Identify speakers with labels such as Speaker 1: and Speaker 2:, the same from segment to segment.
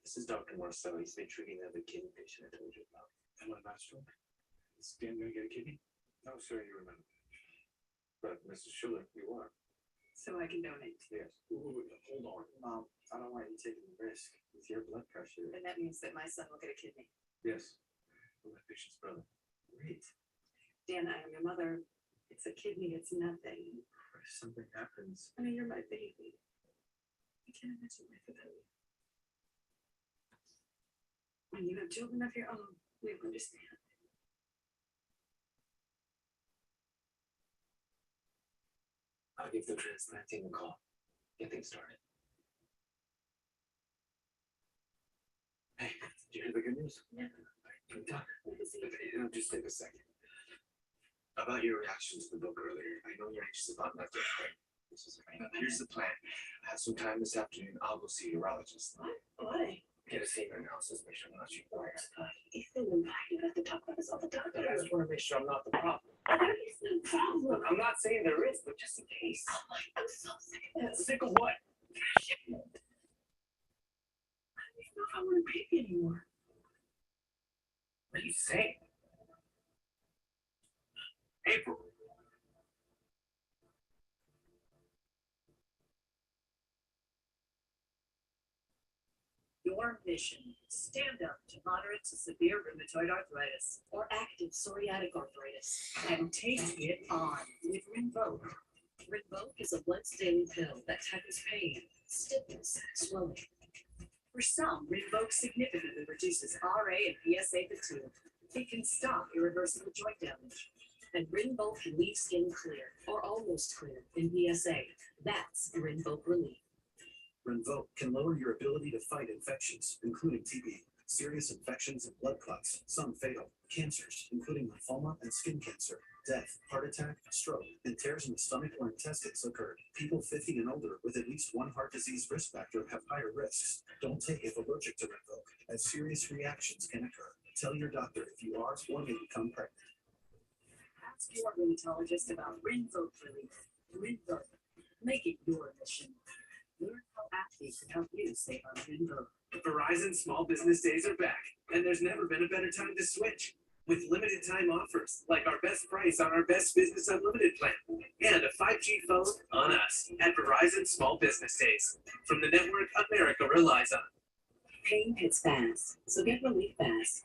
Speaker 1: This is Dr. Marcel. He's been treating the other kidney patient I told you about.
Speaker 2: And what about stroke? Is Dan gonna get a kidney?
Speaker 1: No, sir, you remember. But Mrs. Schuler, you are.
Speaker 3: So I can donate.
Speaker 1: Yes.
Speaker 2: Hold on.
Speaker 1: Mom, I don't want you taking the risk with your blood pressure.
Speaker 3: And that means that my son will get a kidney.
Speaker 1: Yes. I'm my patient's brother.
Speaker 3: Great. Dan, I am your mother. It's a kidney, it's nothing.
Speaker 1: If something happens.
Speaker 3: I mean, you're my baby. I can't imagine life without you. When you have children of your own, we understand.
Speaker 1: I'll give the transplant team a call. Get things started. Hey, did you hear the good news?
Speaker 3: Yeah.
Speaker 1: Can we talk?
Speaker 3: What is it?
Speaker 1: It'll just take a second. About your reaction to the book earlier. I know you're anxious about nothing, right? This is here's the plan. I have some time this afternoon. I'll go see a urologist.
Speaker 3: What? Why?
Speaker 1: Get a semen analysis, make sure I'm not shooting wires.
Speaker 3: Ethan, why do you have to talk about this all the time?
Speaker 1: But I just want to make sure I'm not the problem.
Speaker 3: There is no problem.
Speaker 1: Look, I'm not saying there is, but just in case.
Speaker 3: Oh my, I'm so sick of this.
Speaker 1: Sick of what?
Speaker 3: I don't even know if I want a baby anymore.
Speaker 1: What are you saying? April.
Speaker 3: Your mission, stand up to moderate to severe rheumatoid arthritis or active psoriatic arthritis and take it on with Rinvoq. Rinvoq is a once-daily pill that tackles pain, stiffness, and swelling. For some, Rinvoq significantly reduces RA and PSA fatigue. It can stop irreversible joint damage. And Rinvoq can leave skin clear or almost clear in PSA. That's Rinvoq relief.
Speaker 4: Rinvoq can lower your ability to fight infections, including TB, serious infections and blood clots, some fatal, cancers, including lymphoma and skin cancer, death, heart attack, stroke, and tears in the stomach or intestines occurred. People 50 and older with at least one heart disease risk factor have higher risks. Don't take if allergic to Rinvoq, as serious reactions can occur. Tell your doctor if you are or may become pregnant.
Speaker 3: Ask your rheumatologist about Rinvoq relief. Rinvoq. Make it your mission. Learn how athletes can help you save on Rinvoq.
Speaker 5: Verizon Small Business Days are back, and there's never been a better time to switch. With limited time offers, like our best price on our best business unlimited plan, and a 5G phone on us at Verizon Small Business Days, from the network America relies on.
Speaker 3: Pain hits fast, so get relief fast.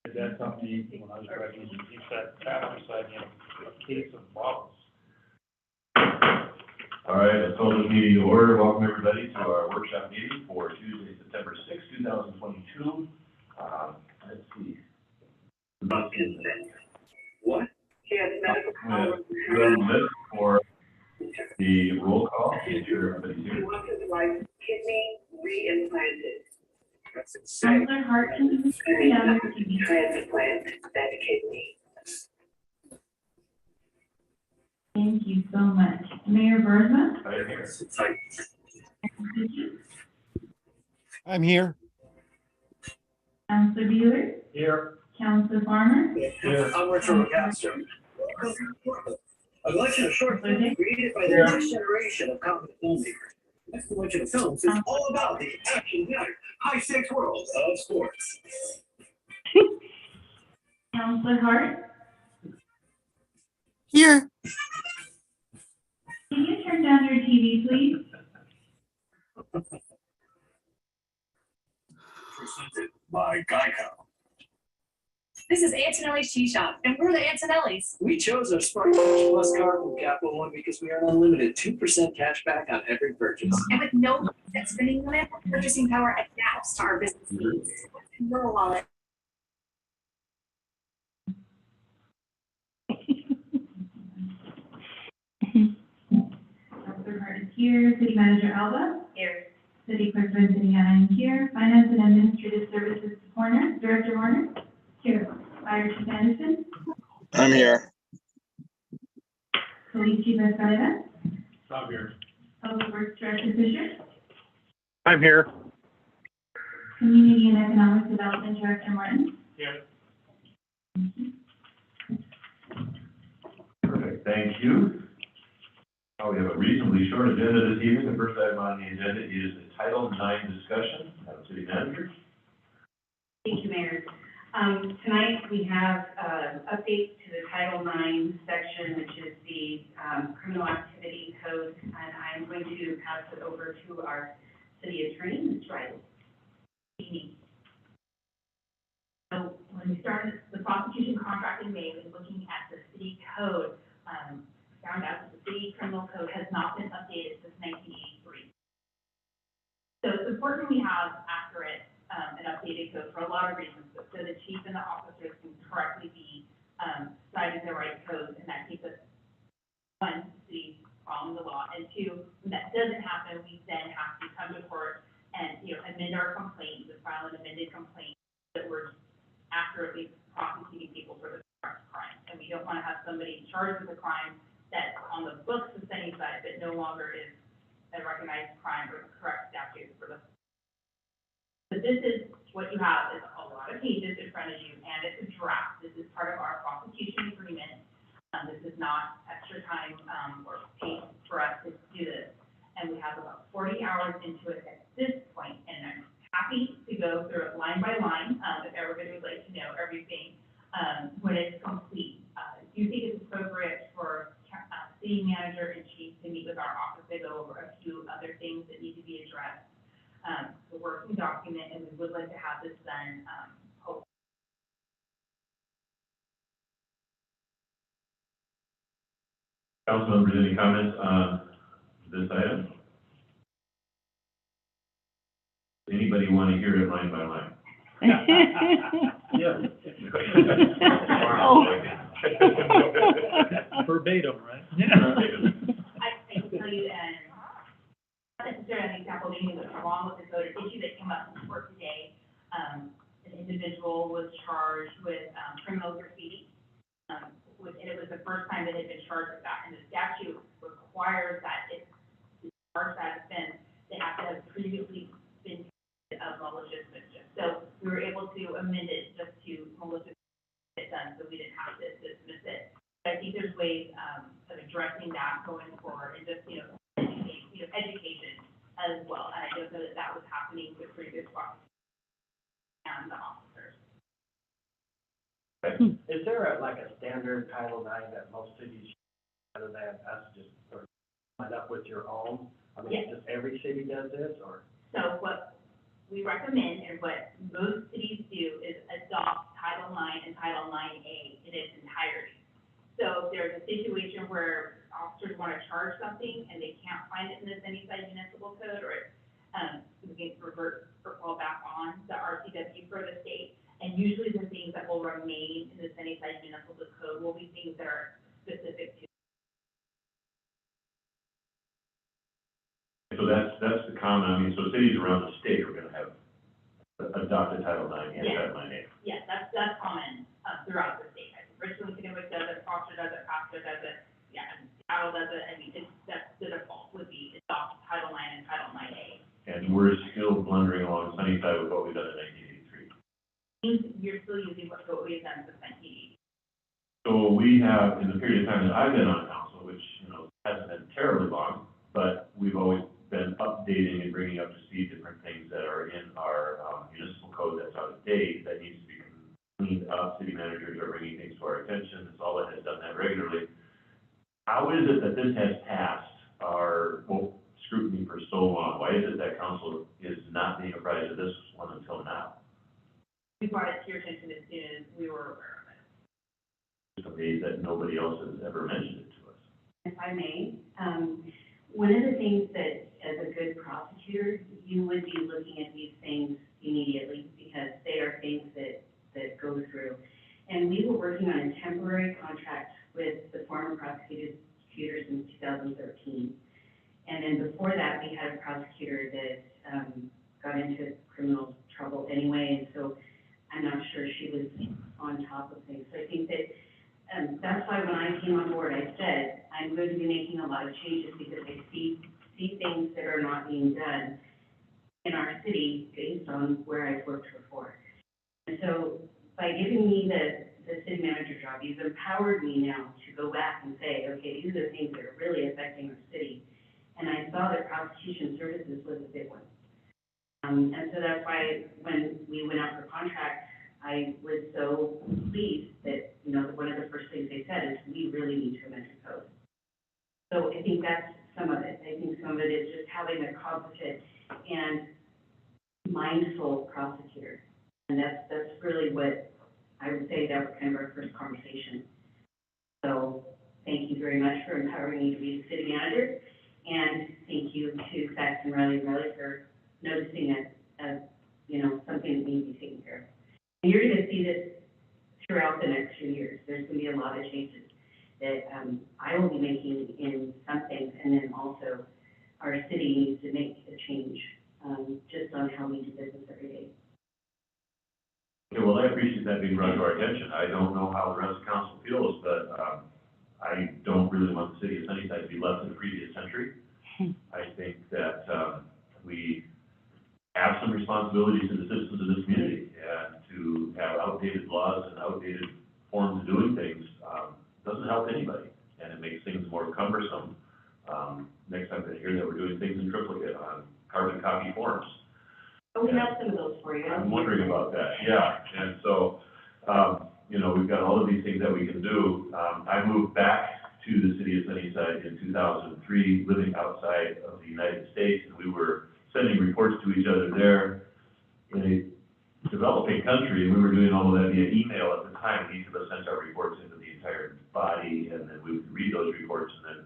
Speaker 2: Dad told me when I was graduating, he sat beside me a case of bottles.
Speaker 6: All right, let's call this meeting to order. Welcome everybody to our workshop meeting for Tuesday, September sixth, 2022. Let's see.
Speaker 5: What?
Speaker 6: We have two on the list for the roll call. Make sure everybody's here.
Speaker 7: Kidney reimplanted.
Speaker 5: That's insane.
Speaker 8: Counselor Hart, can you turn down your TV?
Speaker 7: Transplant that kidney.
Speaker 8: Thank you so much. Mayor Bergman?
Speaker 6: Right here.
Speaker 9: I'm here.
Speaker 8: Counselor Bueller?
Speaker 2: Here.
Speaker 8: Counselor Farmer?
Speaker 2: Here.
Speaker 5: I'm Richard Castro.
Speaker 4: A collection of short films created by the
Speaker 2: Yeah.
Speaker 4: next generation of comic filmmakers. This collection of films is all about the action-packed, high-stakes world of sports.
Speaker 8: Counselor Hart?
Speaker 9: Here.
Speaker 8: Can you turn down your TV, please?
Speaker 4: Presented by Geico.
Speaker 10: This is Antonelli's Cheese Shop, and we're the Antonellis.
Speaker 5: We chose our Smart Cash Plus card from Capital One because we earn unlimited 2% cash back on every purchase.
Speaker 10: And with no set spending limit, our purchasing power adapts to our business needs. Your wallet.
Speaker 8: Counselor Hart is here. City Manager Alba? Here. City Clerk Vincent Yana is here. Finance and Administrative Services Horner, Director Horner? Here. Fire Chief Anderson?
Speaker 9: I'm here.
Speaker 8: Police Chief Escalera?
Speaker 2: Stop here.
Speaker 8: Public Works Director Fisher?
Speaker 9: I'm here.
Speaker 8: Community and Economic Development Director Martin?
Speaker 2: Here.
Speaker 6: Perfect, thank you. We have a reasonably short agenda this evening. The first item on the agenda is the Title IX discussion. City Manager.
Speaker 11: Thank you, Mayor. Tonight we have updates to the Title IX section, which is the criminal activity code, and I'm going to pass it over to our city attorney, Ms. Riley.
Speaker 12: So when we started the prosecution contract in May, when looking at the city code, found out that the city criminal code has not been updated since 1983. So it's important we have accurate and updated code for a lot of reasons, so the chief and the officers can correctly be citing the right codes, and that keeps us, one, city following the law, and two, when that doesn't happen, we then have to come to court and, amend our complaint, to file an amended complaint that we're accurately prosecuting people for the correct crime. And we don't want to have somebody charged with a crime that's on the books of Sunnyside, but no longer is a recognized crime or the correct statute for the. But this is what you have is a lot of cases in front of you, and it's a draft. This is part of our prosecution agreement. This is not extra time or pay for us to do this. And we have about 40 hours into it at this point, and I'm happy to go through it line by line if everybody would like to know everything when it's complete. Do you think it's appropriate for city manager and chief to meet with our office to go over a few other things that need to be addressed? The working document, and we would like to have this done.
Speaker 6: Council members, any comments on this item? Anybody want to hear it line by line?
Speaker 2: Yeah. Verbatim, right?
Speaker 12: I can tell you, and not necessarily an example of anything that's wrong with the code, an issue that came up in court today. An individual was charged with criminal graffiti, and it was the first time that it had been charged with that. And the statute requires that if you charge that offense, they have to have previously been convicted of malicious mischief. So we were able to amend it just to malicious get done, so we didn't have to dismiss it. But I think there's ways of addressing that going forward, and just education as well. And I don't know that that was happening with previous prosecutors and the officers.
Speaker 13: Is there a standard Title IX that most cities use, rather than us just sort of line up with your own? I mean,
Speaker 12: Yes.
Speaker 13: just every city does this, or?
Speaker 12: So what we recommend, and what most cities do, is adopt Title IX and Title IX-A in its entirety. So if there's a situation where officers want to charge something and they can't find it in the Sunnyside Municipal Code, or we can revert or fall back on the RCW for the state. And usually the things that will remain in the Sunnyside Municipal Code will be things that are specific to.
Speaker 6: So that's the common, I mean, so cities around the state are gonna have adopted Title IX and
Speaker 12: Yeah.
Speaker 6: Title IX.
Speaker 12: Yes, that's common throughout the state. I think Richland, Kennewick does it, Foster does it, Pasco does it, yeah, and Seattle does it. I mean, that's the default would be adopt Title IX and Title IX-A.
Speaker 6: And we're still blundering along Sunnyside with what we've done in 1983.
Speaker 12: Means you're still using what we've done since 1980.
Speaker 6: So we have, in the period of time that I've been on council, which, hasn't been terribly long, but we've always been updating and bringing up to speed different things that are in our municipal code that's out of date, that needs to be cleaned up. City managers are bringing things to our attention. It's all that has done that regularly. How is it that this has passed our scrutiny for so long? Why is it that council is not being apprised of this one until now?
Speaker 12: We brought it to your attention as soon as we were aware of it.
Speaker 6: Just amazed that nobody else has ever mentioned it to us.
Speaker 11: If I may, one of the things that, as a good prosecutor, you would be looking at these things immediately, because they are things that go through. And we were working on a temporary contract with the former prosecutors in 2013. And then before that, we had a prosecutor that got into criminal trouble anyway, and so I'm not sure she was on top of things. So I think that that's why when I came on board, I said, I'm going to be making a lot of changes because I see things that are not being done in our city based on where I've worked before. And so by giving me the city manager job, you've empowered me now to go back and say, okay, these are the things that are really affecting our city. And I saw that prosecution services was a big one. And so that's why when we went out for contract, I was so pleased that, one of the first things they said is we really need to amend the code. So I think that's some of it. I think some of it is just having a competent and mindful prosecutor. And that's really what I would say that was kind of our first conversation. So thank you very much for empowering me to be the city manager. And thank you to Saxon Riley for noticing it as, something that needs to be taken care of. And you're going to see this throughout the next few years. There's going to be a lot of changes that I will be making in some things, and then also our city needs to make a change just on how we do business every day.
Speaker 6: Okay, well, I appreciate that being brought to our attention. I don't know how the rest of council feels, but I don't really want the city of Sunnyside to be left in the previous century. I think that we have some responsibilities to the citizens of this community, and to have outdated laws and outdated forms of doing things doesn't help anybody, and it makes things more cumbersome. Next time they hear that we're doing things in triplicate on carbon copy forms.
Speaker 11: Oh, we have some of those for you.
Speaker 6: I'm wondering about that, yeah. And so, we've got all of these things that we can do. I moved back to the city of Sunnyside in 2003, living outside of the United States, and we were sending reports to each other there in a developing country, and we were doing all of that via email at the time. Each of us sent our reports into the entire body, and then we would read those reports and then,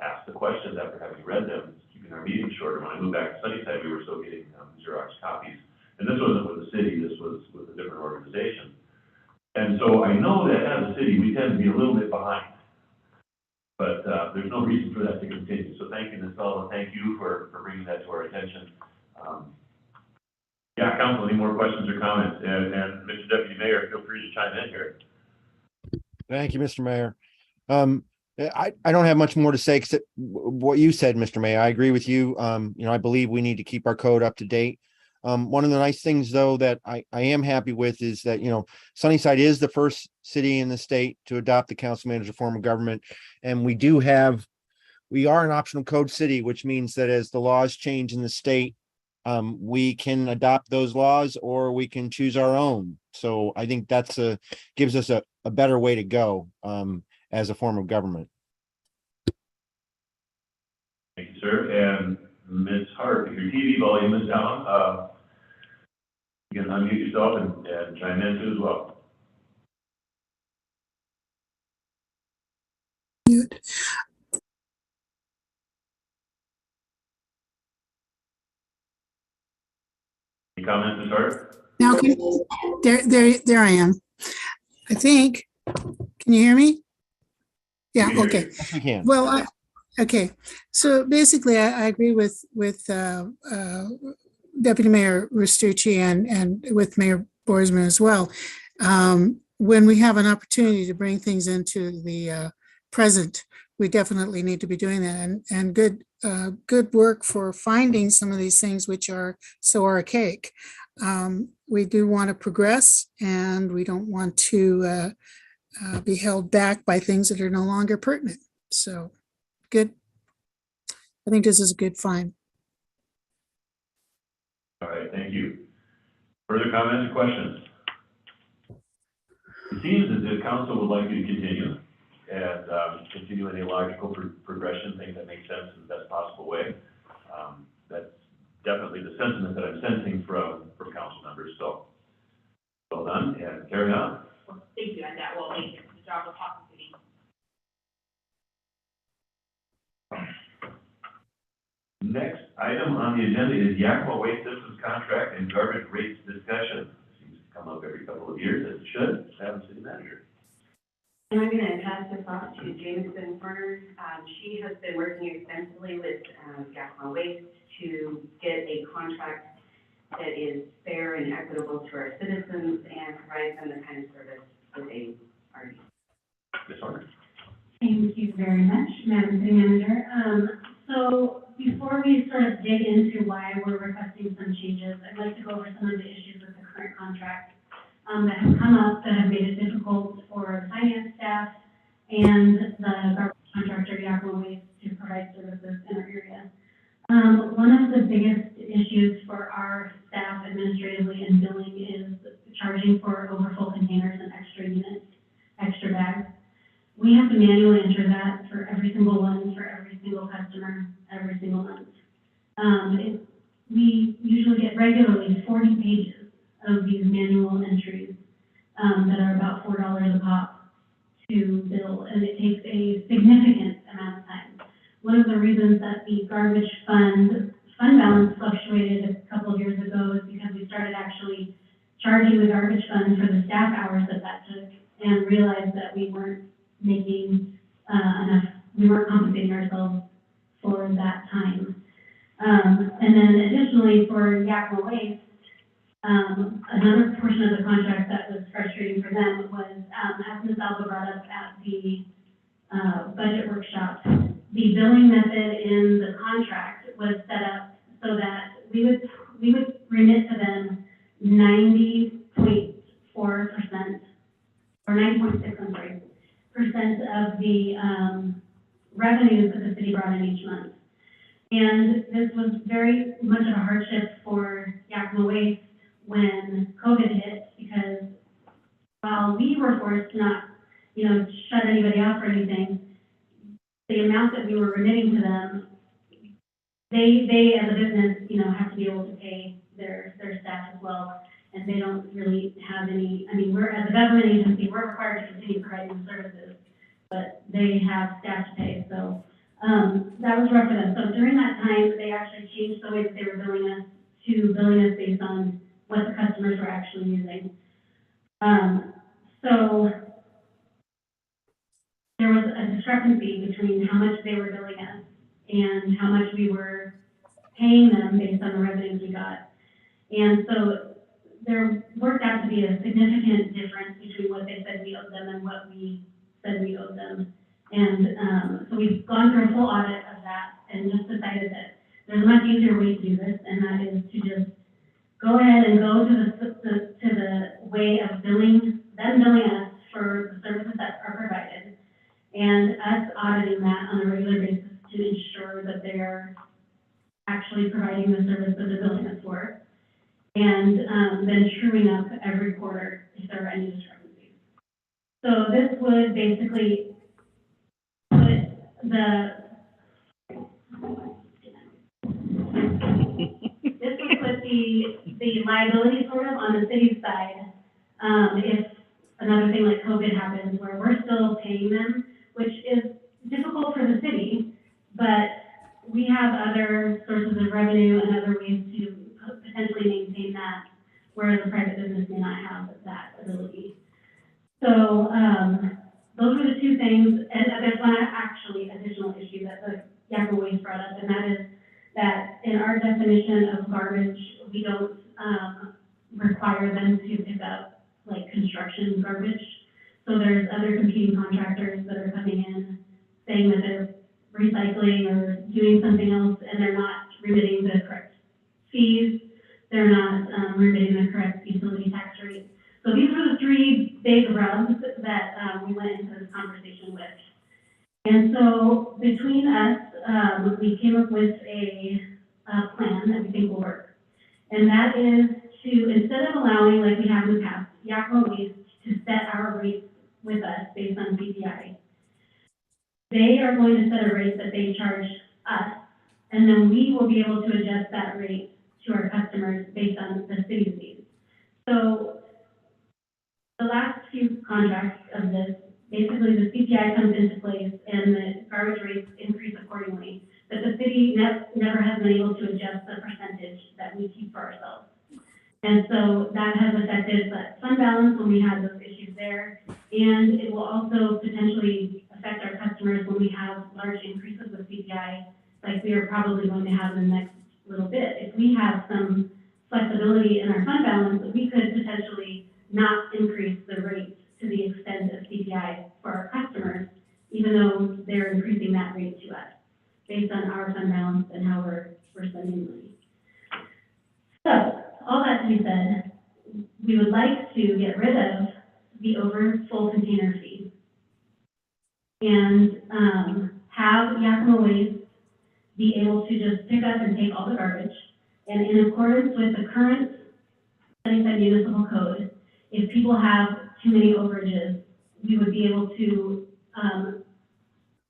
Speaker 6: ask the questions after having read them, keeping our meetings shorter. When I moved back to Sunnyside, we were still getting Xerox copies. And this wasn't with the city, this was with a different organization. And so I know that as a city, we tend to be a little bit behind. But there's no reason for that to continue. So thank you, Ms. Sullivan, thank you for bringing that to our attention. Yeah, council, any more questions or comments? And Mr. Deputy Mayor, feel free to chime in here.
Speaker 9: Thank you, Mr. Mayor. I don't have much more to say except what you said, Mr. Mayor. I agree with you. I believe we need to keep our code up to date. One of the nice things, though, that I am happy with is that, Sunnyside is the first city in the state to adopt the council manager form of government. And we are an optional code city, which means that as the laws change in the state, we can adopt those laws or we can choose our own. So I think that's gives us a better way to go as a form of government.
Speaker 6: Thank you, sir. And Ms. Hart, if your TV volume is down, unmute yourself and chime in too as well. Any comments to start?
Speaker 14: Now, there I am. I think, can you hear me? Yeah,
Speaker 6: We can hear
Speaker 14: okay.
Speaker 6: you.
Speaker 9: Yes, we can.
Speaker 14: Well, okay. So basically, I agree with Deputy Mayor Restucci and with Mayor Boersman as well. When we have an opportunity to bring things into the present, we definitely need to be doing that. And good work for finding some of these things which are so archaic. We do want to progress, and we don't want to be held back by things that are no longer pertinent. So good. I think this is a good find.
Speaker 6: All right, thank you. Further comments or questions? It seems as if council would like you to continue and continue in a logical progression, thing that makes sense in the best possible way. That's definitely the sentiment that I'm sensing from council members. So well done and carry on.
Speaker 12: Well, thank you, and that will make the job of Hawkins City.
Speaker 6: Next item on the agenda is Yakima Waste Systems contract and garbage rates discussion. Seems to come up every couple of years, as it should. Madam City Manager.
Speaker 11: And I'm going to pass this off to Jameson Turner. She has been working extensively with Yakima Waste to get a contract that is fair and equitable to our citizens and provide them the kind of service that they are used to.
Speaker 6: Ms. Horner.
Speaker 8: Thank you very much, Madam City Manager. So before we sort of dig into why we're requesting some changes, I'd like to go over some of the issues with the current contract that have come up that have made it difficult for the finance staff and the garbage contractor, Yakima Waste, to provide services in our area. One of the biggest issues for our staff administratively and billing is charging for overfull containers and extra units, extra bags. We have to manually enter that for every single one, for every single customer, every single month. We usually get regularly 40 pages of these manual entries that are about $4 a pop to bill, and it takes a significant amount of time. One of the reasons that the garbage fund balance fluctuated a couple of years ago is because we started actually charging the garbage fund for the staff hours that took, and realized that we weren't making enough, we weren't compensating ourselves for that time. And then additionally for Yakima Waste, another portion of the contract that was frustrating for them was, as Ms. Alba brought up at the budget workshop, the billing method in the contract was set up so that we would remit to them 90.4%, or 90.6, I'm sorry, percent of the revenues that the city brought in each month. And this was very much of a hardship for Yakima Waste when COVID hit, because while we were forced to not, shut anybody out for anything, the amount that we were remitting to them, they as a business, have to be able to pay their staff as well. And they don't really have any, we're, as a government agency, we're required to continue providing services, but they have staff to pay, so that was rough for them. So during that time, they actually changed the way that they were billing us to billing us based on what the customers were actually using. So there was a discrepancy between how much they were billing us and how much we were paying them based on the revenues we got. And so there worked out to be a significant difference between what they said we owed them and what we said we owed them. And so we've gone through a full audit of that and just decided that there's a much easier way to do this, and that is to just go ahead and go to the way of billing us for the services that are provided, and us auditing that on a regular basis to ensure that they're actually providing the service that they're billing us for, and then truing up every quarter if there are any discrepancies. So this would basically put the liability sort of on the city side, if another thing like COVID happens where we're still paying them, which is difficult for the city, but we have other sources of revenue and other ways to potentially maintain that, whereas a private business may not have that ability. So, those were the two things, and there's one actually additional issue that the Yakima Waste brought up, and that is that in our definition of garbage, we don't, require them to pick up like construction garbage. So there's other competing contractors that are coming in saying that they're recycling or doing something else, and they're not remitting the correct fees. They're not remitting the correct utility tax rate. So these were the three big rubs that we went into this conversation with. And so between us, we came up with a plan that we think will work. And that is to, instead of allowing, like we have in the past, Yakima Waste to set our rates with us based on CPI, they are going to set a rate that they charge us, and then we will be able to adjust that rate to our customers based on the city's needs. So the last few contracts of this, basically the CPI comes into place and the garbage rates increase accordingly, but the city never has been able to adjust the percentage that we keep for ourselves. And so that has affected the fund balance when we have those issues there, and it will also potentially affect our customers when we have large increases of CPI, like we are probably going to have in the next little bit. If we have some flexibility in our fund balance, we could potentially not increase the rates to the extent of CPI for our customers, even though they're increasing that rate to us, based on our fund balance and how we're spending money. So, all that to be said, we would like to get rid of the overfull container fee and have Yakima Waste be able to just pick up and take all the garbage. And in accordance with the current Sunnyside Municipal Code, if people have too many overages, we would be able to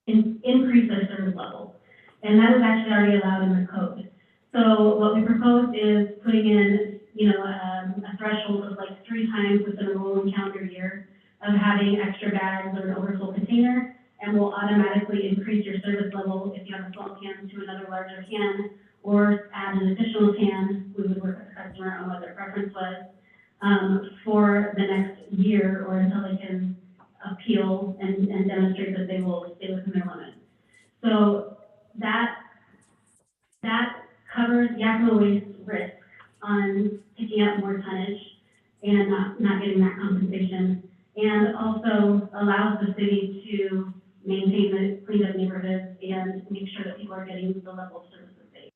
Speaker 8: increase their service level. And that is actually already allowed in the code. So what we proposed is putting in, a threshold of like 3 times within a rolling calendar year of having extra bags or an overfull container, and will automatically increase your service level if you have a small can to another larger can, or add an additional can. We would work with the customer on what their preference was for the next year, or until they can appeal and demonstrate that they will stay within their limit. So that covers Yakima Waste risk on picking up more tonnage and not getting that compensation, and also allows the city to maintain the cleaned up neighborhoods and make sure that people are getting the level of service that they.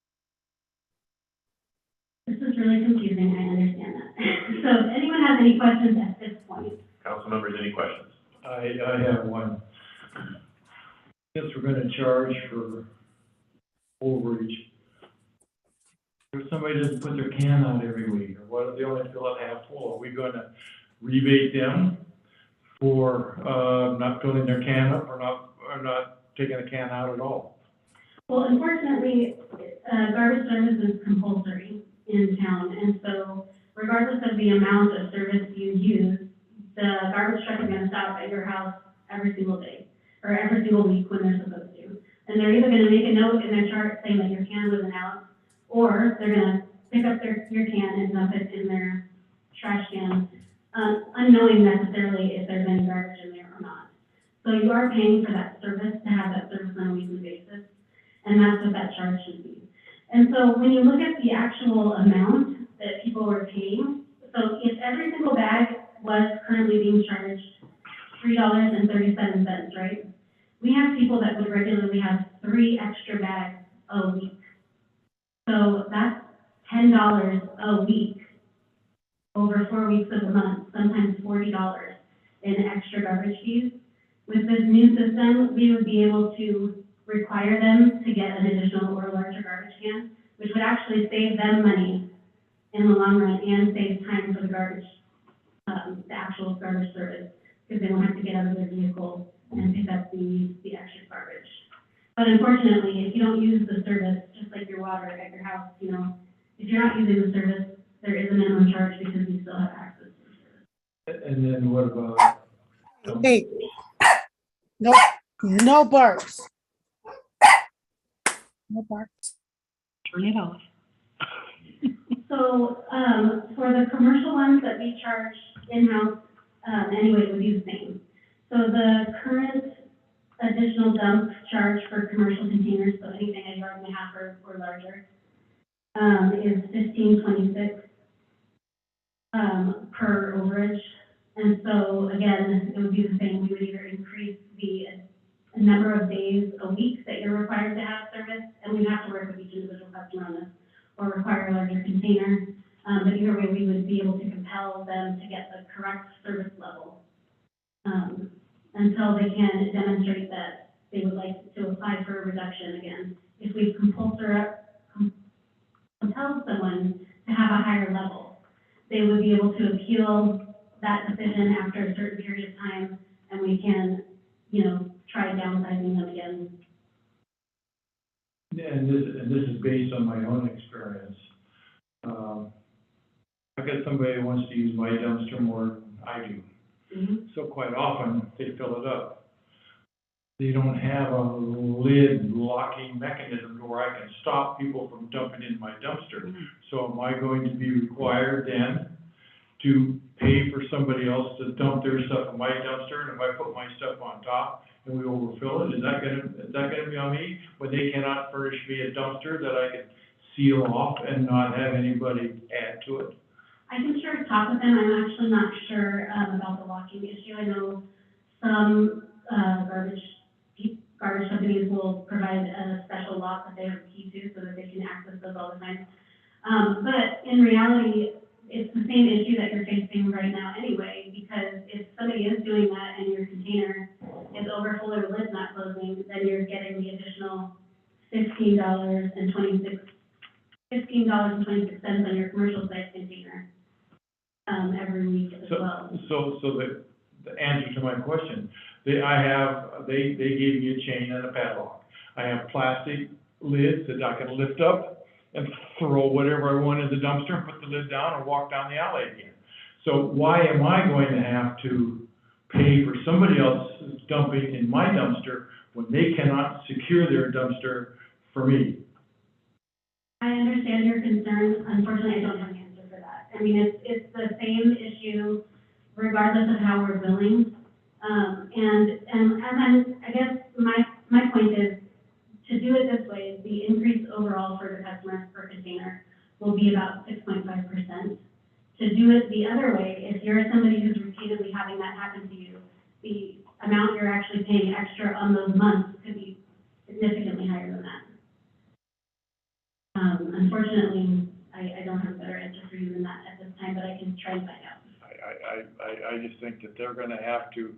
Speaker 8: This is really confusing, I understand that. So if anyone has any questions at this point.
Speaker 6: Council members, any questions?
Speaker 2: I have one. Since we're gonna charge for overreach, if somebody doesn't put their can out every week, or what if they only fill it half full, are we gonna rebate them for, not filling their can up, or not taking a can out at all?
Speaker 8: Well, unfortunately, garbage service is compulsory in town, and so regardless of the amount of service you use, the garbage truck is gonna stop at your house every single day, or every single week when they're supposed to. And they're either gonna make a note in their chart saying that your can wasn't out, or they're gonna pick up your can and dump it in their trash can, unknowing necessarily if there's any garbage in there or not. So you are paying for that service, to have that service on a weekly basis, and that's what that charge should be. And so when you look at the actual amount that people were paying, so if every single bag was currently being charged $3.37, right? We have people that would regularly have 3 extra bags a week. So that's $10 a week over 4 weeks of the month, sometimes $40 in extra garbage fees. With this new system, we would be able to require them to get an additional or larger garbage can, which would actually save them money in the long run and save time for the garbage, the actual garbage service, because they won't have to get out of their vehicle and pick up the extra garbage. But unfortunately, if you don't use the service, just like your water at your house, If you're not using the service, there is a minimum charge because you still have access to the service.
Speaker 2: And then what about?
Speaker 14: Hey, no barks. No barks.
Speaker 3: Turn it off.
Speaker 8: So, for the commercial ones that we charge in-house, anyway, it would be the same. So the current additional dump charge for commercial containers, so anything a yard and a half or larger, is $15.26 per overage. And so again, it would be the same. We would either increase the number of days a week that you're required to have service, and we have to work with each individual customer on this, or require a larger container. But either way, we would be able to compel them to get the correct service level until they can demonstrate that they would like to apply for a reduction again. If we compel someone to have a higher level, they would be able to appeal that decision after a certain period of time, and we can, try downsizing them again.
Speaker 2: And this is based on my own experience. I've got somebody who wants to use my dumpster more than I do.
Speaker 8: Mm-hmm.
Speaker 2: So quite often, they fill it up. They don't have a lid locking mechanism where I can stop people from dumping in my dumpster.
Speaker 8: Mm-hmm.
Speaker 2: So am I going to be required then to pay for somebody else to dump their stuff in my dumpster? And if I put my stuff on top and we overfill it, is that gonna be on me? When they cannot furnish me a dumpster that I can seal off and not have anybody add to it?
Speaker 8: I can sure talk with them. I'm actually not sure about the locking issue. I know some garbage companies will provide a special lock that they have a key to so that they can access those all the time. But in reality, it's the same issue that you're facing right now anyway, because if somebody is doing that and your container is overfull or the lid's not closing, then you're getting the additional $15.26 on your commercial size container every week as well.
Speaker 2: So the answer to my question, they gave me a chain and a padlock. I have plastic lids that I can lift up and throw whatever I want in the dumpster and put the lid down and walk down the alley again. So why am I going to have to pay for somebody else's dumping in my dumpster when they cannot secure their dumpster for me?
Speaker 8: I understand your concern. Unfortunately, I don't have an answer for that. I mean, it's the same issue regardless of how we're billing. I guess my point is, to do it this way, the increase overall for the customer per container will be about 6.5%. To do it the other way, if you're somebody who's repeatedly having that happen to you, the amount you're actually paying extra on those months could be significantly higher than that. Unfortunately, I don't have a better answer for you than that at this time, but I can try and find out.
Speaker 2: I just think that they're gonna have to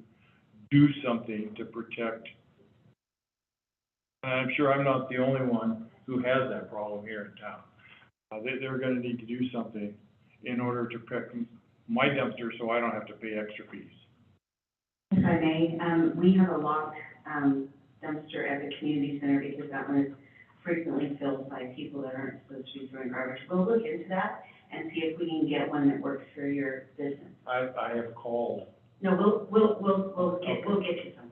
Speaker 2: do something to protect. And I'm sure I'm not the only one who has that problem here in town. They're gonna need to do something in order to protect my dumpster so I don't have to pay extra fees.
Speaker 11: If I may, we have a locked dumpster at the community center because that one is frequently filled by people that aren't supposed to be throwing garbage. We'll look into that and see if we can get one that works for your business.
Speaker 2: I have called.
Speaker 11: No, we'll get you something.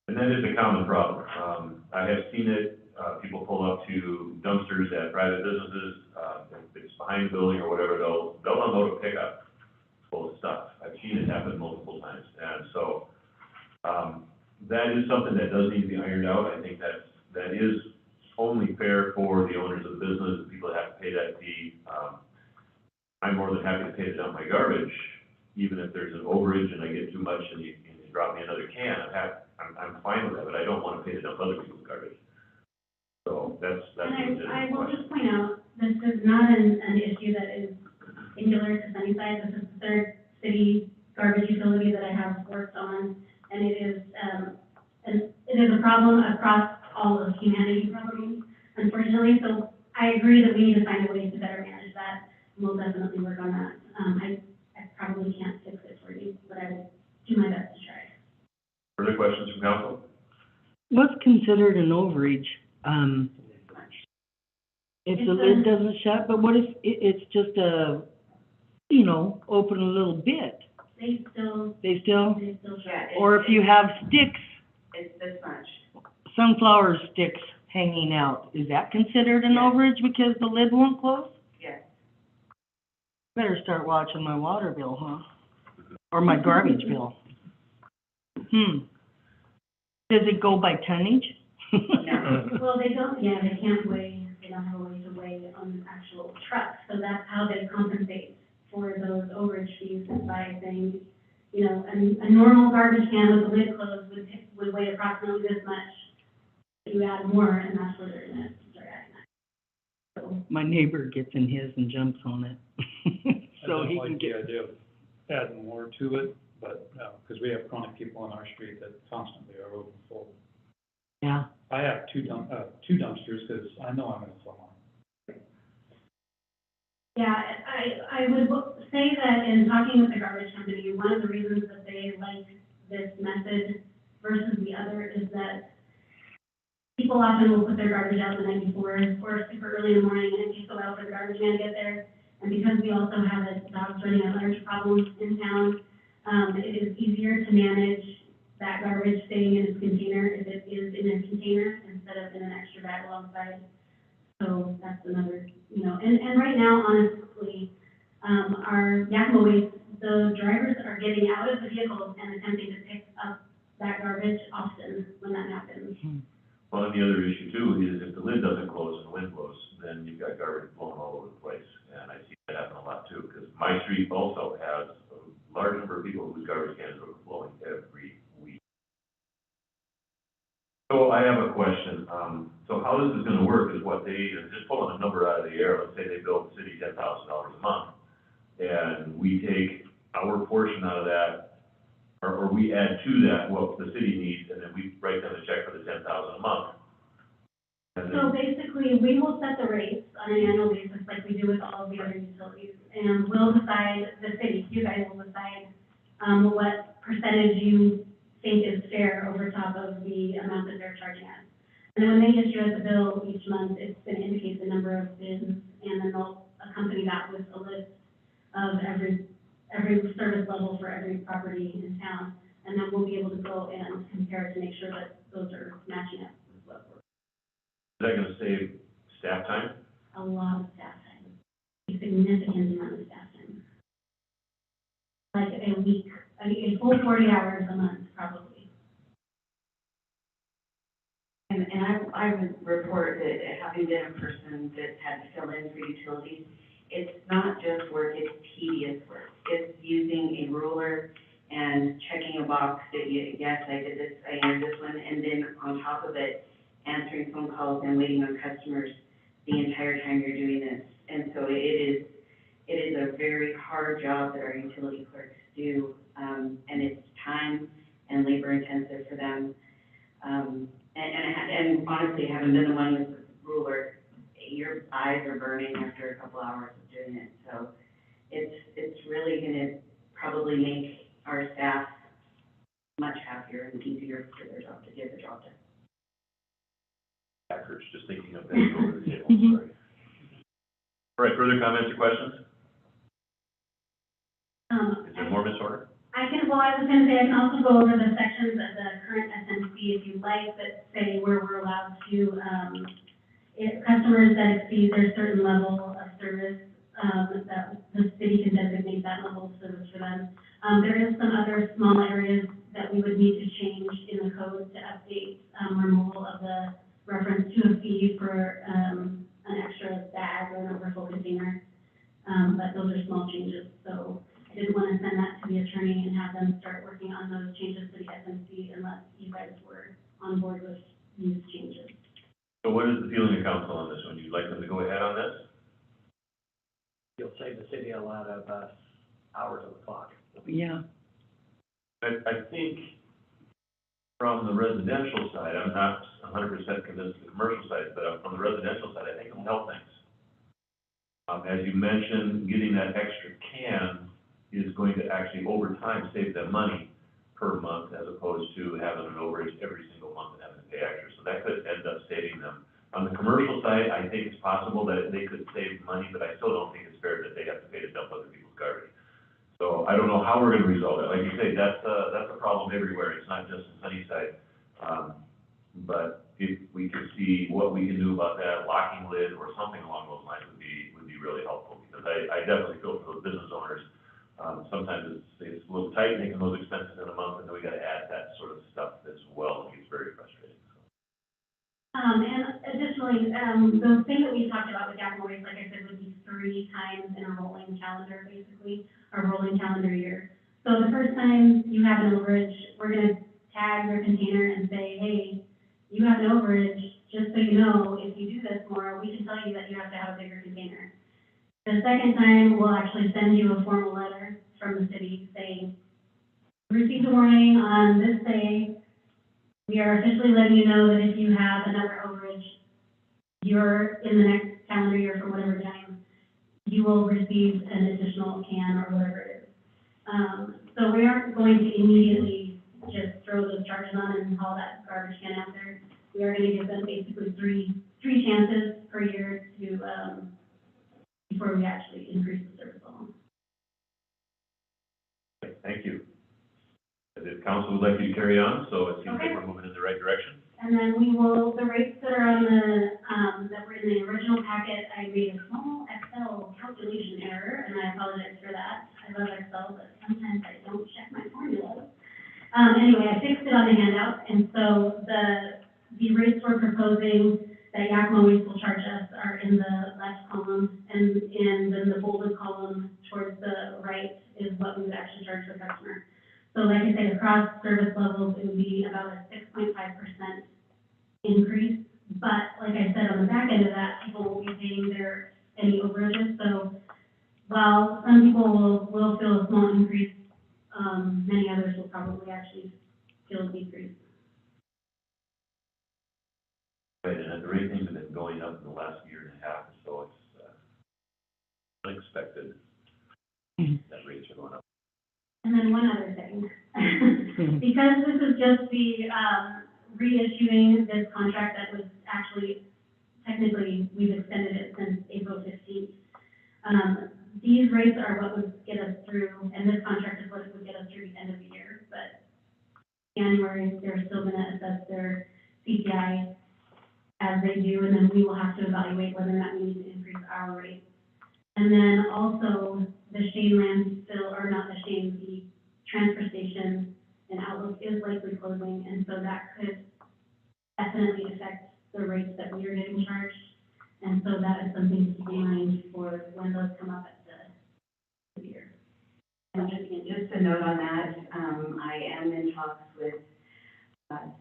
Speaker 6: And that is a common problem. I have seen it, people pull up to dumpsters at private businesses, if it's behind the building or whatever, they'll unload a pickup full of stuff. I've seen it happen multiple times. And so, that is something that does need to be ironed out. I think that is only fair for the owners of the business, the people that have to pay that fee. I'm more than happy to pay to dump my garbage, even if there's an overage and I get too much and you drop me another can. I'm fine with that, but I don't want to pay to dump other people's garbage. So that's
Speaker 8: And I will just point out, this is not an issue that is singular to Sunnyside. This is the third city garbage utility that I have worked on, and it is a problem across all of humanity, probably, unfortunately. So I agree that we need to find a way to better manage that, and we'll definitely work on that. I probably can't fix it for you, but I will do my best to try.
Speaker 6: Further questions from council?
Speaker 3: What's considered an overage?
Speaker 15: if
Speaker 8: It's
Speaker 15: the lid doesn't shut, but what if it's just open a little bit?
Speaker 8: They still
Speaker 11: Yeah,
Speaker 8: shut.
Speaker 15: Or if you have sticks,
Speaker 11: It's this much.
Speaker 15: sunflower sticks hanging out, is that considered an
Speaker 11: Yes.
Speaker 15: overage because the lid won't close?
Speaker 11: Yes.
Speaker 15: Better start watching my water bill, huh? Or my garbage bill. Does it go by tonnage?
Speaker 11: No.
Speaker 8: Well, they don't have a way to weigh on the actual truck, so that's how they compensate for those overage fees is by saying, a normal garbage can with the lid closed would weigh approximately this much. You add more, and that's where they're gonna start adding that. So,
Speaker 15: My neighbor gets in his and jumps on it. So
Speaker 2: I
Speaker 15: he
Speaker 2: don't
Speaker 15: can
Speaker 2: like the
Speaker 15: get,
Speaker 2: idea of adding more to it, but, because we have chronic people on our street that constantly are overfull.
Speaker 15: yeah.
Speaker 2: I have two dumpsters, because I know I'm gonna fill mine.
Speaker 8: yeah, I would say that in talking with the garbage company, one of the reasons that they like this method versus the other is that people often will put their garbage out the night before or super early in the morning, and it takes a while for the garbage man to get there. And because we also have a dogs running at large problems in town, it is easier to manage that garbage staying in its container if it is in a container instead of in an extra bag alongside. So that's another, and right now, honestly, our Yakima waste, the drivers are getting out of the vehicles and attempting to pick up that garbage often when that happens.
Speaker 6: Well, and the other issue too is if the lid doesn't close and the wind blows, then you've got garbage blowing all over the place. And I see that happen a lot too, because my street also has a large number of people whose garbage cans are overflowing every week. So I have a question. So how this is gonna work is what they, just pulling a number out of the air, let's say they bill the city $10,000 a month, and we take our portion out of that, or we add to that what the city needs, and then we write them a check for the $10,000 a month. And
Speaker 8: So
Speaker 6: then,
Speaker 8: basically, we will set the rates on an annual basis like we do with all of the other utilities. And we'll decide, the city, you guys will decide, what percentage you think is fair over top of the amount that they're charging us. And then when they issue us a bill each month, it's going to indicate the number of bins, and then they'll accompany that with a list of every service level for every property in town. And then we'll be able to go and compare to make sure that those are matching up with what we're.
Speaker 6: is that gonna save staff time?
Speaker 8: A lot of staff time, a significant amount of staff time. Like a week, a full 40 hours a month, probably.
Speaker 11: And I would report that having been a person that's had to fill in for utilities, it's not just work, it's tedious work. It's using a ruler and checking a box that yes, I did this, I entered this one, and then on top of it, answering phone calls and waiting on customers the entire time you're doing this. And so it is a very hard job that our utility clerks do, and it's time and labor intensive for them. And honestly, having been the one with the ruler, your eyes are burning after a couple hours of doing it. So it's really gonna probably make our staff much happier and easier for their job to get their job done.
Speaker 6: Backwards, just thinking of that over the table, sorry. All right, further comments or questions? Is there more, Ms. Horner?
Speaker 8: I was gonna say, I can also go over the sections of the current SMC if you'd like, that say where we're allowed to, if customers that exceed their certain level of service, that the city can designate that level of service for them. There is some other small areas that we would need to change in the code to update, removal of the reference to a fee for, an extra bag or an overfull container. But those are small changes, so I didn't want to send that to the attorney and have them start working on those changes to the SMC unless you guys were on board with these changes.
Speaker 6: So what is the feeling of council on this one? You'd like them to go ahead on this?
Speaker 13: You'll save the city a lot of, hours on the clock.
Speaker 15: Yeah.
Speaker 6: I think from the residential side, I'm not 100% convinced of the commercial side, but from the residential side, I think it'll help things. As you mentioned, getting that extra can is going to actually, over time, save them money per month as opposed to having an overage every single month and having to pay extra. So that could end up saving them On the commercial side, I think it's possible that they could save money, but I still don't think it's fair that they have to pay to dump other people's garbage. So I don't know how we're gonna resolve that. Like you say, that's a problem everywhere. It's not just in Sunnyside. But if we could see what we can do about that, locking lid or something along those lines would be really helpful, because I definitely feel for those business owners. Sometimes it's a little tight making those expenses in a month, and then we gotta add that sort of stuff as well. It gets very frustrating.
Speaker 8: And additionally, the thing that we talked about with Jack Morris, like I said, would be 3 times in a rolling calendar, basically, or rolling calendar year. So the first time you have an overage, we're gonna tag your container and say, hey, you have an overage, just so you know, if you do this more, we can tell you that you have to have a bigger container. The second time, we'll actually send you a formal letter from the city saying, received a warning on this day. We are officially letting you know that if you have another overage, you're in the next calendar year for whatever time, you will receive an additional can or whatever it is. So we aren't going to immediately just throw those charges on and haul that garbage can out there. We are going to give them basically three chances per year to, before we actually increase the service level.
Speaker 6: Thank you. The council would like you to carry on, so it seems like we're moving in the right direction.
Speaker 8: And then we will, the rates that are on the, that were in the original packet, I made a small Excel calculation error, and I apologize for that. I love Excel, but sometimes I don't check my formulas. Anyway, I fixed it on the handout, and so the rates we're proposing that Yakima Waste will charge us are in the left column, and then the bolded column towards the right is what we would actually charge the customer. So like I said, across service levels, it would be about a 6.5% increase. But like I said, on the back end of that, people will be paying any overages. So while some people will feel a small increase, many others will probably actually feel a decrease.
Speaker 6: Right, and the rate things have been going up in the last year and a half, so it's unexpected that rates are going up.
Speaker 8: And then one other thing, because this is just the reissuing this contract that was actually, technically, we've extended it since April 15th. These rates are what would get us through, and this contract is what would get us through the end of the year. But January, they're still going to assess their CPI as they do, and then we will have to evaluate whether or not we need to increase our rate. And then also the Shane landfill, or not the Shane, the transfer station in Outlook is likely closing, and so that could definitely affect the rates that we are getting charged. And so that is something to keep in mind for when those come up at the year.
Speaker 11: And just a note on that, I am in talks with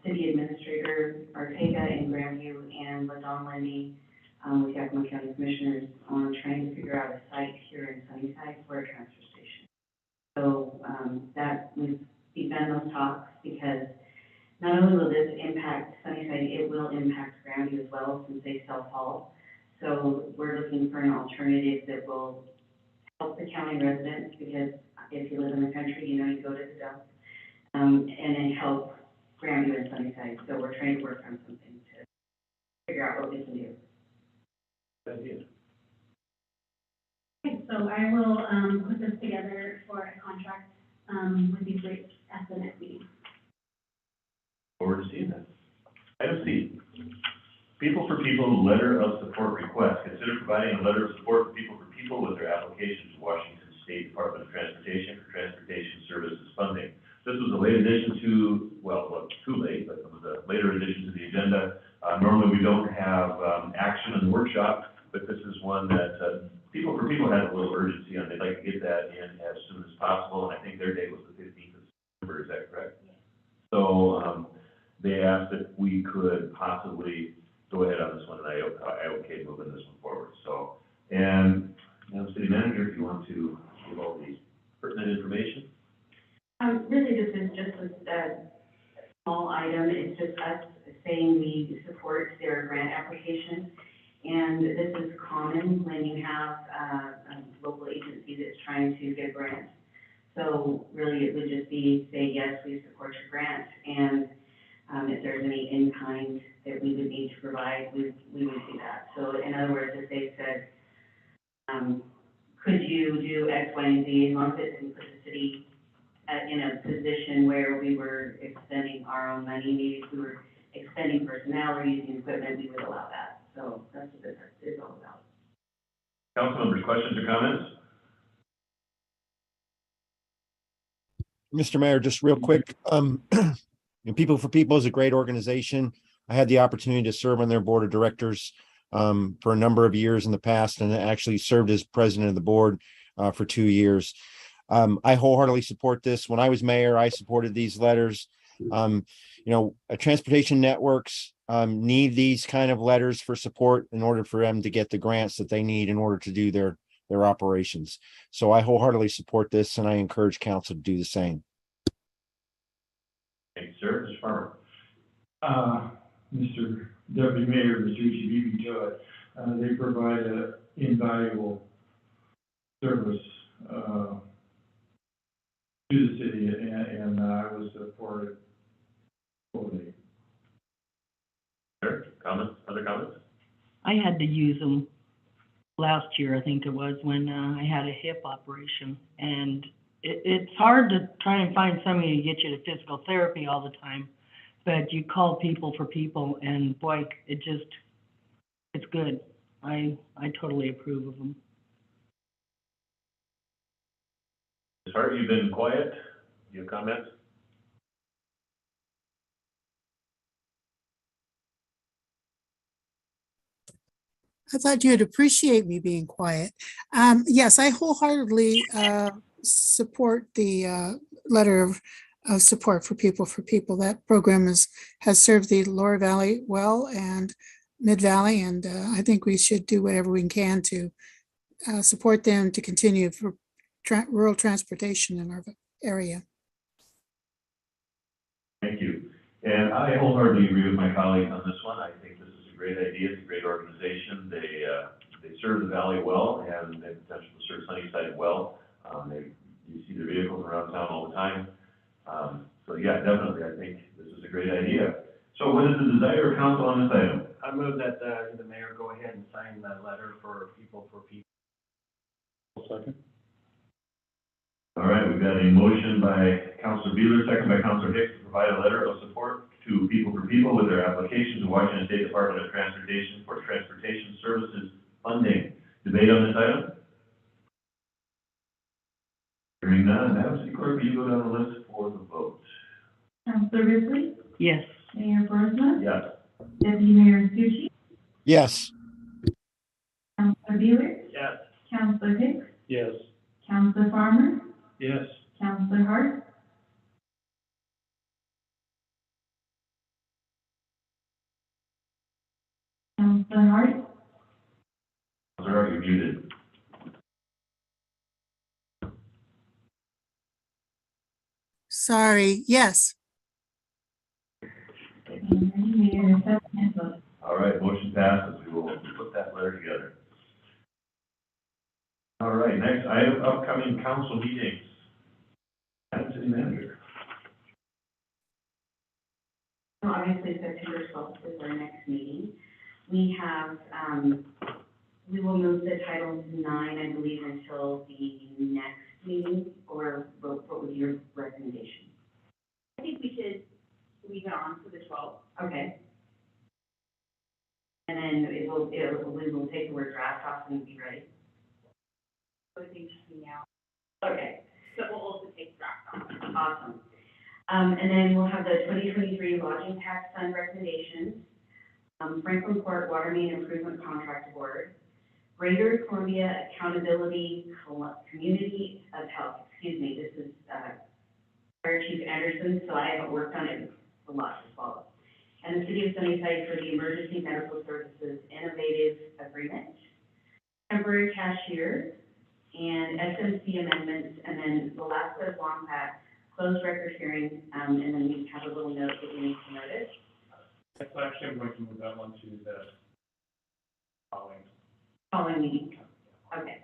Speaker 11: City Administrator Ortega in Grandview and LaDon Lenny with Yakima County Commissioners on trying to figure out a site here in Sunnyside for a transfer station. So that we've begun those talks, because not only will this impact Sunnyside, it will impact Grandview as well, since they self-haul. So we're looking for an alternative that will help the county residents, because if you live in the country, you know you go to the dump, and then help Grandview and Sunnyside. So we're trying to work on something to figure out what we can do.
Speaker 6: Good idea.
Speaker 8: Okay, so I will put this together for a contract with these rates at the next meeting.
Speaker 6: Forward to seeing that. Item C, People for People Letter of Support Request. Consider providing a letter of support for People with their application to Washington State Department of Transportation for Transportation Services funding. This was a late addition to, well, too late, but it was a later addition to the agenda. Normally we don't have action in the workshop, but this is one that People for People had a little urgency on. They'd like to get that in as soon as possible, and I think their date was the 15th of September, is that correct? Yeah. So they asked if we could possibly go ahead on this one, and I okayed moving this one forward. So, and City Manager, if you want to give all the pertinent information.
Speaker 11: Really, this is just a small item. It's just us saying we support their grant application. And this is common when you have a local agency that's trying to get grants. So really, it would just be say, yes, we support your grant. And if there's any in-kind that we would need to provide, we would in other words, if they said, could you do X, Y, and Z, as long as it didn't put the city in a position where we were expending our own money, maybe if we were expending personnel or using equipment, we would allow that. So that's what this is all about.
Speaker 6: Council members, questions or comments?
Speaker 9: Mr. Mayor, just real quick, People for People is a great organization. I had the opportunity to serve on their board of directors for a number of years in the past, and actually served as president of the board for 2 years. I wholeheartedly support this. When I was mayor, I supported these letters. Transportation networks need these kind of letters for support in order for them to get the grants that they need in order to do their operations. So I wholeheartedly support this, and I encourage council to do the same.
Speaker 6: Thank you, sir. Mr. Farmer.
Speaker 2: Mr. Deputy Mayor, Mr. Uchi to it. They provide an invaluable service to the city, and I was for it totally.
Speaker 6: Sir, comments, other comments?
Speaker 15: I had to use them last year, I think it was, when I had a hip operation. And it's hard to try and find somebody to get you to physical therapy all the time. But you call People for People, and boy, it's good. I totally approve of them.
Speaker 6: Ms. Hart, you've been quiet. You have comments?
Speaker 14: I thought you'd appreciate me being quiet. Yes, I wholeheartedly support the letter of support for People. That program has served the Lower Valley well and Mid Valley, and I think we should do whatever we can to support them to continue for rural transportation in our area.
Speaker 6: Thank you. And I wholeheartedly agree with my colleagues on this one. I think this is a great idea. It's a great organization. They serve the valley well, and they have potential to serve Sunnyside well. You see their vehicles around town all the time. So yeah, definitely, I think this is a great idea. So what is the desire of council on this item?
Speaker 13: I move that the mayor go ahead and sign the letter for People for People.
Speaker 2: Second.
Speaker 6: All right, we've got a motion by Councilor Beeler, second by Councilor Hicks, to provide a letter of support to People for People with their application to Washington State Department of Transportation for transportation services funding. Debate on this item? Hearing none, Madam City Clerk, will you go down the list for the vote?
Speaker 12: Councilor Ripley,
Speaker 15: Yes.
Speaker 12: Mayor Burisma,
Speaker 6: Yes.
Speaker 12: Deputy Mayor Tucci,
Speaker 9: Yes.
Speaker 12: Councilor Beeler,
Speaker 13: Yes.
Speaker 12: Councilor Hicks,
Speaker 2: Yes.
Speaker 12: Councilor Farmer,
Speaker 2: Yes.
Speaker 12: Councilor Hart, Councilor Hart,
Speaker 6: Councilor Hart, you're muted.
Speaker 14: Sorry, yes.
Speaker 12: and Mayor Sutton.
Speaker 6: All right, motion passes. We will put that letter together. All right, next item, upcoming council meetings. Madam City Manager.
Speaker 11: So obviously September 12th is our next meeting. We have, we will move the Title IX, I believe, until the next meeting, or what was your recommendation?
Speaker 12: I think we should leave it on for the 12th.
Speaker 11: Okay. And then we will take the word draft off and be ready.
Speaker 12: So things should be now.
Speaker 11: Okay.
Speaker 12: So we'll also take draft off.
Speaker 11: Awesome. And then we'll have the 2023 lodging tax fund recommendations, Franklin Port Water Main Improvement Contract Award, Greater Columbia Accountability Community of Health. Excuse me, this is Fire Chief Anderson, so I haven't worked on it. A lot to follow. And the City of Sunnyside for the Emergency Medical Services Innovative Agreement, temporary cashier, and SMC amendments, and then the last bit of long pack, closed record hearing, and then we have a little note that we need to notice.
Speaker 2: That's actually, I'm going to move that one to the
Speaker 11: Following meeting. Okay.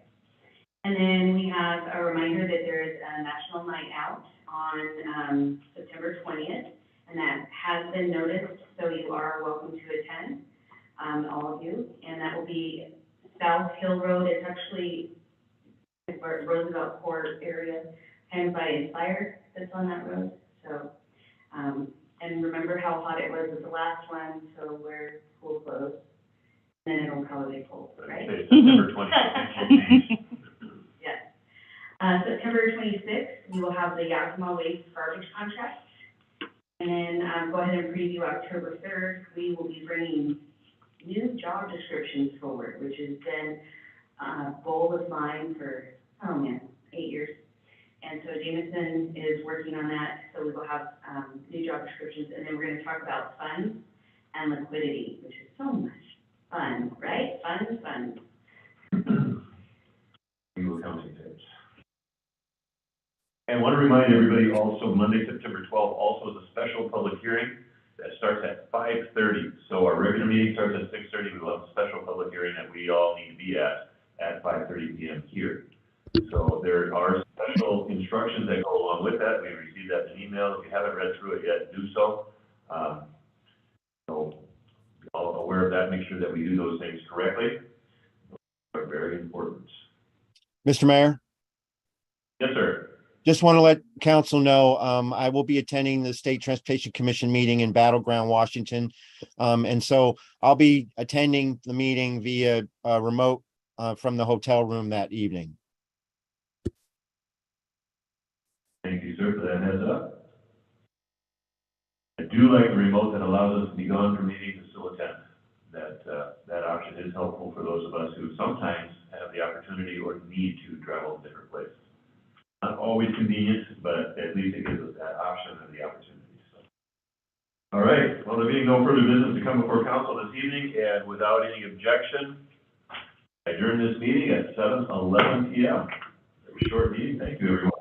Speaker 11: And then we have a reminder that there is a National Night Out on September 20th, and that has been noticed, so you are welcome to attend. all of you, and that will be South Hill Road. It's actually where Roosevelt Court area, kind of by Inspire, that's on that road. So, and remember how hot it was with the last one, so we're pool closed. And then it'll probably be full, right?
Speaker 6: September 26th.
Speaker 11: Yes. September 26th, we will have the Yakima Waste garbage contract. And then, go ahead and preview October 3rd. We will be bringing new job descriptions forward, which has been a goal of mine for, 8 years. And so Jameson is working on that, so we will have, new job descriptions. And then we're gonna talk about funds and liquidity, which is so much fun, right? Fun.
Speaker 6: Legal accounting tips. And want to remind everybody also, Monday, September 12th, also is a special public hearing that starts at 5:30. So our regular meeting starts at 6:30. We will have a special public hearing that we all need to be at 5:30 p.m. here. So there are special instructions that go along with that. We received that in an email. If you haven't read through it yet, do so. So be all aware of that. Make sure that we do those things correctly. They're very important.
Speaker 9: Mr. Mayor,
Speaker 6: Yes, sir.
Speaker 9: just want to let council know, I will be attending the State Transportation Commission meeting in Battleground, Washington. And so I'll be attending the meeting via remote from the hotel room that evening.
Speaker 6: Thank you, sir, for that heads up. I do like the remote that allows us to be gone from meetings and still attend. That option is helpful for those of us who sometimes have the opportunity or need to travel to different places. Not always convenient, but at least it gives us that option and the opportunity. So. All right, well, there being no further business to come before council this evening, and without any objection, I adjourn this meeting at 7:11 p.m. A short meeting. Thank you, everyone.